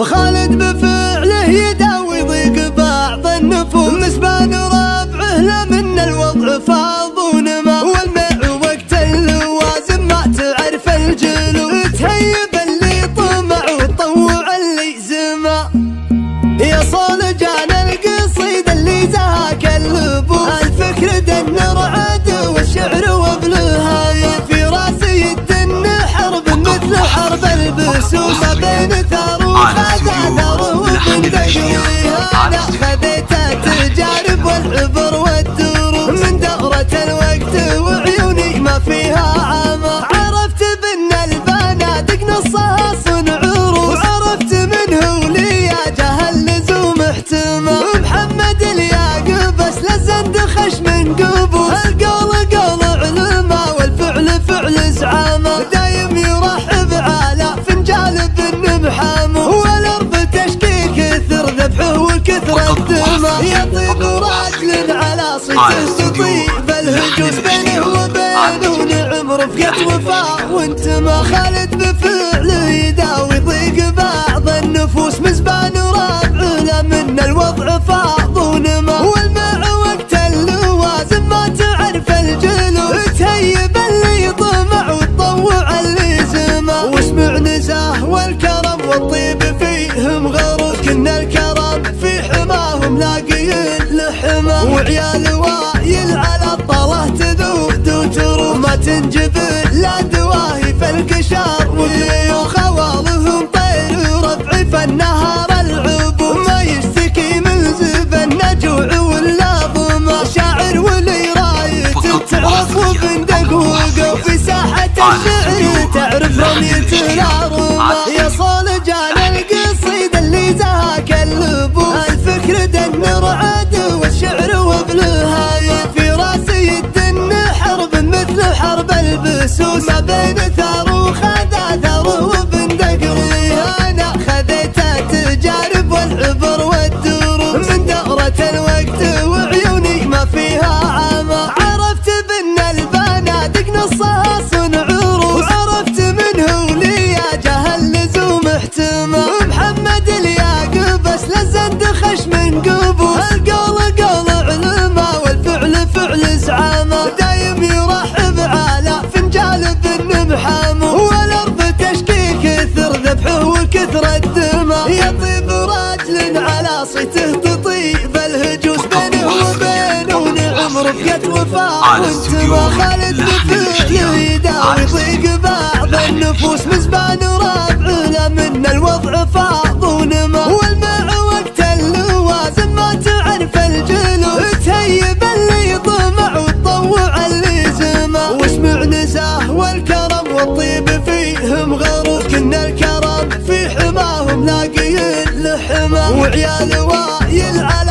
خالد بفعله يداوي ضيق بعض النفوس، مسبان ربعه لا من الوضع فاض ونما، والمع وقت اللوازم ما تعرف الجلو، تهيب اللي طمع وتطوع اللي زما. يا صالجان القصيد اللي زهاك اللبوس، الفكر دن رعد والشعر وابلها، في راسي الدن حرب مثل حرب البسوس، بين ثار وخزاثر وبندقيها، انا خذيت التجارب والعبر والدروس، من دورة الوقت وعيوني ما فيها عمى، عرفت بان البنادق نصها صنع عروس، وعرفت منه ولياجه اللزوم احتمى، محمد الياقب اسل زند خش من قبوس، القول قول علما والفعل فعل زعامة، دايم يرحب على فنجال بن محامو، والارض تشكي كثر ذبحه وكثر الدمى، يطيب راجل على صيته تطيب الهجوس، بينه وبينه ونعم رفقة وفاء وانتما، خالد بفعله يداوي ضيق بعض النفوس، مسبان ربعه لا من الوضع فاض ونما، والمع وقت اللوازم ما تعرف الجلو، تهيب اللي طمع وتطوع اللي زما، واسمع نزاه والكرم والطيب فيهم غروس، كنا الكرم في حماهم لاقيين لحما، وعيال وايل على الطله تذود وتروح، ما تنجبل لا دواهي في القشار والليل، خوالهم طير ربعي فالنهار العبو، ما يشتكي من زبن جوع ولا ظما، شاعر ولي رايته تعرف وبندق وقف، في ساحة الشعر تعرف رمية الارما، يا صالجان القصيد اللي زهاك اللبوس، الفكر دن رعد والشعر وبالهاية، في راسي الدن حرب مثل حرب البسوس، ما بين ثار وخذاثر وبندقريها، انا خذيت التجارب والعبر والدروس، من دورة الوقت وعيوني ما فيها عمى، عرفت بان البنادق نصها صنع عروس، وعرفت منه ولياجه اللزوم احتمى، محمد الياقب اسل زند خش من قبوس، القول قول علما والفعل فعل زعامة، دايم يرحب على فنجال بن محامو، والارض تشكي كثر ذبحه وكثر الدمى، يطيب راجل على صيته تطيب الهجوس، بينه وبينه ونعم رفقة وفاء وانتما، خالد بفعله يداوي ضيق بعض النفوس، مسبان ربعه لا من الوضع فاض ونما، والمع وقت اللوازم ما تعرف الجلو، تهيب اللي طمع وتطوع اللي زما، واسمع نزاه والكرم والطيب فيهم غروس، كنا الكرم في حماهم لاقيين لحما، وعيال وايل على